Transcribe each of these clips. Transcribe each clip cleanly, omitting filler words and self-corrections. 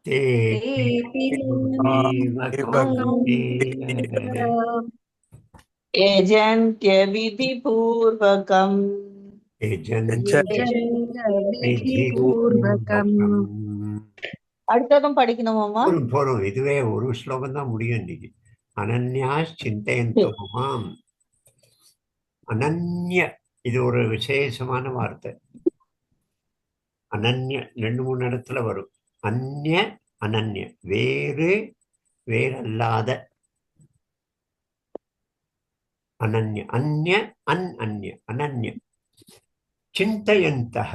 ते तेऽपि भक्ति यजन्त्यविधिपूर्वकम् यजन्ते यजन्तविधिपूर्वकम् विधिपूर्वकम्. அடுத்ததும் படிக்கணுமாமா? போரும் இதுவே ஒரு ஸ்லோகம் தான் முடியும் இன்னைக்கு. அனன்யா சிந்தையந்தோ மாம். அனன்ய இது ஒரு விசேஷமான வார்த்தை. அனன்ய 2-3 இடத்துல வரும். அந்நிய அனன்ய வேறல்லாத. அனன்ய அந்நிய அன்அந்நிய அனன்ய. சிந்தையந்தக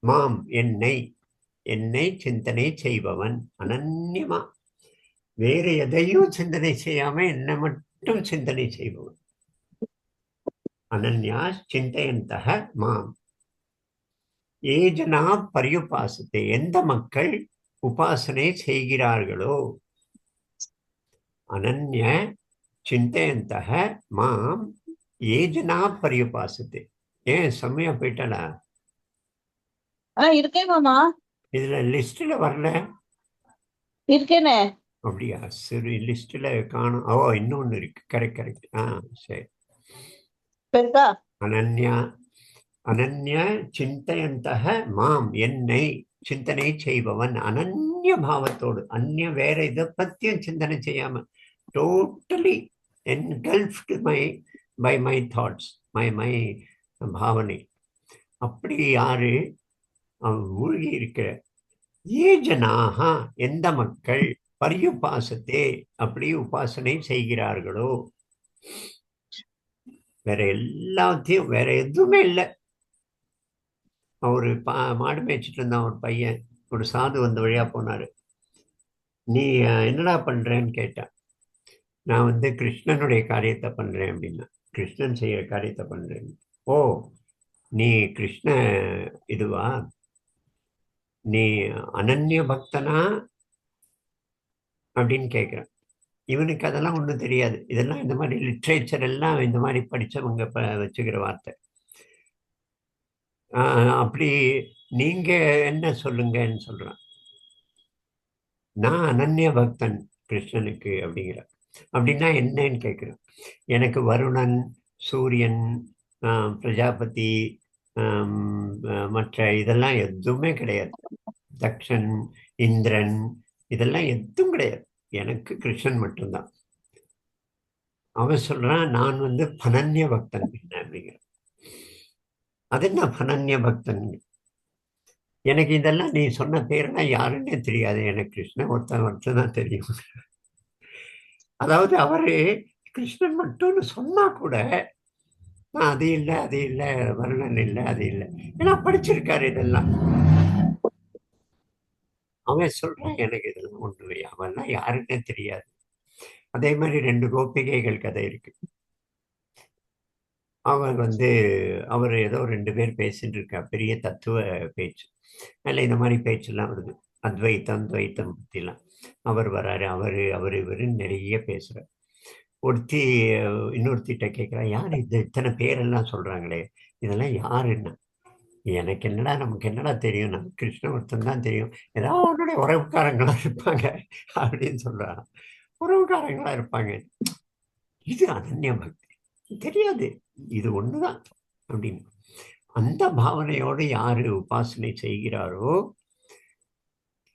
மாம் என்னை சிந்தனை செய்பவன். அனன்யமா வேற எதையும் சிந்தனை செய்யாம என்னை மட்டும் சிந்தனை செய்பவன். அனன்யா சிந்தையந்தக மாம். ஏஜனா பரியுபாசத்தை எந்த மக்கள் உபாசனை செய்கிறார்களோ. அனன்ய சிந்தையந்தக மாம் ஏஜனா பரியுபாசத்தை. ஏன் செம்மையா போயிட்டா? இருக்கேன் மாமா. இதுல லிஸ்ட்ல வரல. இருக்கேனே. அப்படியா? சரி, லிஸ்ட்ல காணும். ஓ, இன்னொன்னு இருக்கு. Correct correct. சரி. அனன்யா அனன்ய சிந்தையந்தக மாம் என்னை சிந்தனை செய்பவன். அனன்ய பாவத்தோடு, அந்நிய வேற இதை பத்தியும் சிந்தனை செய்யாம totally engulfed by my thoughts, my பாவனை. அப்படி யாரு மூழ்கி இருக்கிற ஏஜனாக எந்த மக்கள் பரியுபாசத்தே அப்படி உபாசனை செய்கிறார்களோ. வேற எல்லாத்தையும் வேற எதுவுமே இல்லை. அவரு மாடு மேய்ச்சிட்டு இருந்தான் ஒரு பையன். ஒரு சாது வந்த வழியா போனாரு. நீ என்னடா பண்றேன்னு கேட்டான். நான் கிருஷ்ணனுடைய காரியத்தை பண்றேன் அப்படின்னா. கிருஷ்ணன் செய்யற காரியத்தை பண்றேன். ஓ, நீ கிருஷ்ண இதுவா? நீ அனன்ய பக்தனா அப்படின்னு கேட்கிறான். இவனுக்கு அதெல்லாம் ஒன்றும் தெரியாது. இதெல்லாம் இந்த மாதிரி லிட்ரேச்சர் எல்லாம் இந்த மாதிரி படிச்சவங்க வச்சுக்கிற வார்த்தை. அப்படி நீங்க என்ன சொல்லுங்கன்னு சொல்றான். நான் அனன்ய பக்தன் கிருஷ்ணனுக்கு அப்படிங்கிற. அப்படின்னா என்னன்னு கேட்கிறேன். எனக்கு வருணன், சூரியன், பிரஜாபதி, மற்ற இதெல்லாம் எதுவுமே கிடையாது. தக்ஷன், இந்திரன், இதெல்லாம் எதுவும் கிடையாது. எனக்கு கிருஷ்ணன் மட்டும்தான். அவன் சொல்றான், நான் பனன்ய பக்தன் அப்படிங்கிற. அது என்ன பனன்ய பக்தன்? எனக்கு இதெல்லாம் நீ சொன்ன பேரெல்லாம் யாருன்னே தெரியாது. எனக்கு கிருஷ்ணன் ஒருத்தன் தான் தெரியும். அதாவது அவரு கிருஷ்ணன் மட்டும்னு சொன்னா கூட அது இல்லை, அது இல்லை, வருணன் இல்லை, அது இல்லை. ஏன்னா படிச்சிருக்காரு இதெல்லாம். அவன் சொல்றான், எனக்கு இதெல்லாம் ஒண்ணு அவன்லாம் யாருன்னே தெரியாது. அதே மாதிரி 2 கோபிகைகள் கதை இருக்கு. அவர் அவர் ஏதோ 2 பேர் பேசிட்டு இருக்கா, பெரிய தத்துவ பேச்சு. அதில் இந்த மாதிரி பேச்செல்லாம் வருது. அத்வைத்தம் துவைத்தம் பற்றிலாம். அவர் வராரு, அவர் இவருன்னு நிறைய பேசுறார். ஒருத்தி இன்னொருத்திட்ட கேட்குறா, யார் இது இத்தனை பேரெல்லாம் சொல்றாங்களே, இதெல்லாம் யாருன்னா? எனக்கு என்னடா, நமக்கு என்னடா தெரியும், நமக்கு கிருஷ்ணவர்த்தன் தான் தெரியும். ஏதாவது அவனுடைய உறவுக்காரங்களா இருப்பாங்க அப்படின்னு சொல்றான். உறவுக்காரங்களா இருப்பாங்க. இது அனன்ய பக்தி. தெரியாது, இது ஒண்ணுதான் அப்படின்னு. அந்த பாவனையோடு யாரு உபாசனை செய்கிறாரோ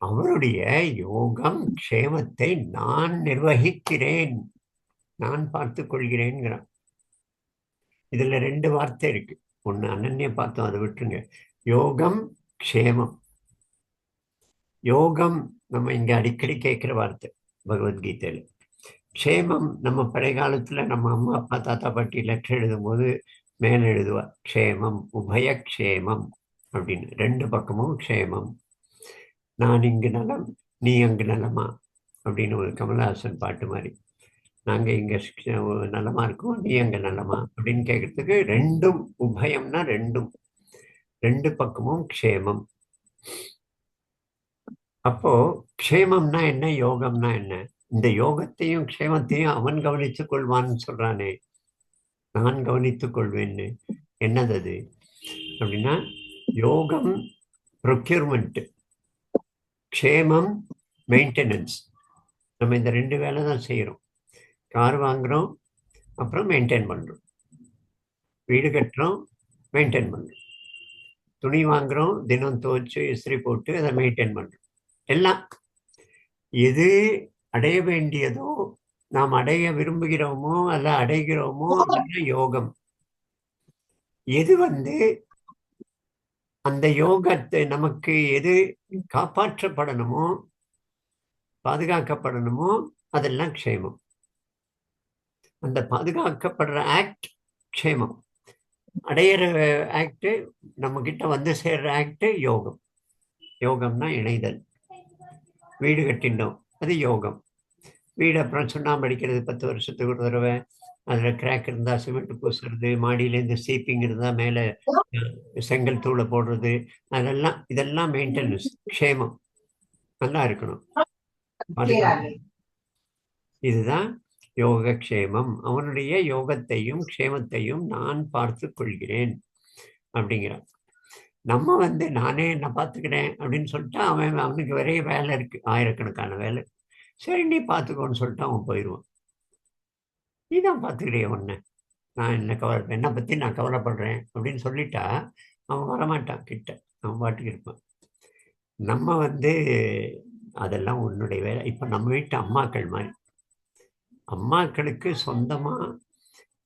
அவருடைய யோகம் க்ஷேமத்தை நான் நிர்வகிக்கிறேன், நான் பார்த்துக் கொள்கிறேன்கிறான். இதுல 2 வார்த்தை இருக்கு. ஒண்ணு அனன்ய பார்த்தோம், அதை விட்டுருங்க. யோகம் க்ஷேமம். யோகம் நம்ம இங்க அடிக்கடி கேட்கிற வார்த்தை பகவத்கீதையில. க்ஷேமம் நம்ம பழைய காலத்துல நம்ம அம்மா அப்பா தாத்தா பாட்டி லெட்டர் எழுதும் போது மேல எழுதுவா, க்ஷேமம் உபயக்ஷேமம் அப்படின்னு. 2 பக்கமும் க்ஷேமம். நான் இங்கு நலம், நீ அங்கு நலமா அப்படின்னு ஒரு கமலஹாசன் பாட்டு மாதிரி. நாங்க இங்க நலமா இருக்கோம், நீ அங்க நலமா அப்படின்னு கேட்கறதுக்கு 2ம் உபயம்னா 2 பக்கமும் க்ஷேமம். அப்போ க்ஷேமம்னா என்ன, யோகம்னா என்ன? இந்த யோகத்தையும் க்ஷேமத்தையும் அவன் கவனித்துக் கொள்வான்னு சொல்றானே, நான் கவனித்துக் கொள்வேன்னு. என்னது அது அப்படின்னா, யோகம் ப்ரொக்யூர்மெண்ட். க்ஷேமம், மெயின்டெனன்ஸ். நம்ம இந்த 2 வேலை தான் செய்கிறோம். கார் வாங்குறோம், அப்புறம் மெயின்டைன் பண்ணுறோம். வீடு கட்டுறோம், மெயின்டைன் பண்ணுறோம். துணி வாங்குறோம், தினம் துவைச்சு இஸ்திரி போட்டு அதை மெயின்டைன் பண்ணுறோம். எல்லாம் எது அடைய வேண்டியதோ, நாம் அடைய விரும்புகிறோமோ அல்ல அடைகிறோமோ அதெல்லாம் யோகம். எது அந்த யோகத்தை நமக்கு எது காப்பாற்றப்படணுமோ, பாதுகாக்கப்படணுமோ அதெல்லாம் க்ஷேமம். அந்த பாதுகாக்கப்படுற ஆக்ட் க்ஷேமம். அடையிற ஆக்ட், நம்ம கிட்ட வந்து சேர்ற ஆக்ட் யோகம். யோகம்னா இணைதல். வீடு கட்டிண்டோம், அது யோகம். வீடு அப்புறம் சுண்ணாம்பு அடிக்கிறது 10 வருஷத்துக்கு ஒரு தடவை, அதில் கிராக் இருந்தால் சிமெண்ட் பூசுறது, மாடியிலேருந்து சீப்பிங் இருந்தால் மேலே செங்கல் தூளை போடுறது, இதெல்லாம் மெயின்டெனன்ஸ். க்ஷேமம். நல்லா இருக்கணும், பாதுகாக்கணும். இதுதான் யோகக்ஷேமம். அவனுடைய யோகத்தையும் க்ஷேமத்தையும் நான் பார்த்து கொள்கிறேன் அப்படிங்கிறான். நம்ம நானே என்ன பார்த்துக்கிறேன் அப்படின்னு சொல்லிட்டு அவனுக்கு நிறைய வேலை இருக்கு, ஆயிரக்கணக்கான வேலை. சரி நீ பார்த்துக்கோன்னு சொல்லிட்டு அவன் போயிடுவான். நீ தான் பார்த்துக்கிறிய ஒன்று, நான் என்னை பற்றி நான் கவலைப்படுறேன் அப்படின்னு சொல்லிட்டா அவன் வரமாட்டான் கிட்ட, அவன் பாட்டுக்கு இருப்பான். நம்ம அதெல்லாம் உன்னுடைய வேலை. இப்போ நம்ம வீட்டு அம்மாக்கள் மாதிரி, அம்மாக்களுக்கு சொந்தமாக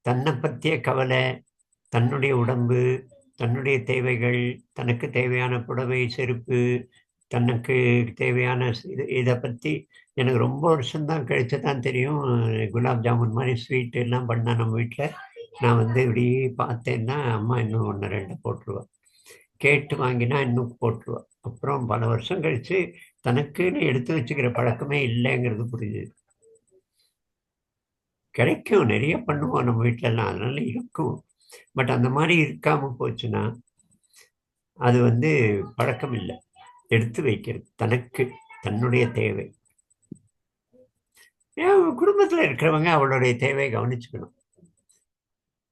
தன்னை பற்றிய கவலை, தன்னுடைய உடம்பு, தன்னுடைய தேவைகள், தனக்கு தேவையான புடவை, செருப்பு, தனக்கு தேவையான இதை பற்றி எனக்கு ரொம்ப வருஷம்தான் கழிச்சு தான் தெரியும். குலாப் ஜாமுன் மாதிரி ஸ்வீட் எல்லாம் பண்ணால் நம்ம வீட்டில் நான் இப்படி பார்த்தேன்னா அம்மா இன்னும் 1 2 போட்டுருவா, கேட்டு வாங்கினா இன்னும் போட்டுருவா. அப்புறம் பல வருஷம் கழித்து தனக்குன்னு எடுத்து வச்சுக்கிற பழக்கமே இல்லைங்கிறது புரிஞ்சுது. கிடைக்கும், நிறைய பண்ணுவோம் நம்ம வீட்டிலலாம், அதனால இருக்கும். பட் அந்த மாதிரி இருக்காமல் போச்சுன்னா அது பழக்கம் இல்லை. எடுத்து வைக்கிறது தனக்கு, தன்னுடைய தேவை. குடும்பத்தில் இருக்கிறவங்க அவளுடைய தேவையை கவனிச்சுக்கணும்.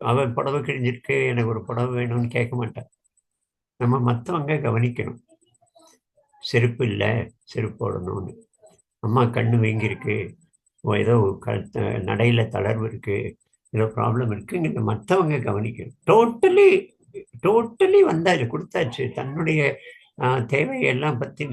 அவன் புடவை கிழிஞ்சிருக்கு, எனக்கு ஒரு புடவை வேணும்னு கேட்க மாட்டான். நம்ம மற்றவங்க கவனிக்கணும். செருப்பு இல்லை, செருப்பு போடணும்னு. அம்மா கண்ணு வீங்கிருக்கு, ஏதோ நடையில் தளர்வு இருக்கு, ஏதோ ப்ராப்ளம் இருக்குங்க, மற்றவங்க கவனிக்கணும். டோட்டலி வந்தாச்சு, கொடுத்தாச்சு. தன்னுடைய தேவையெல்லாம் பற்றி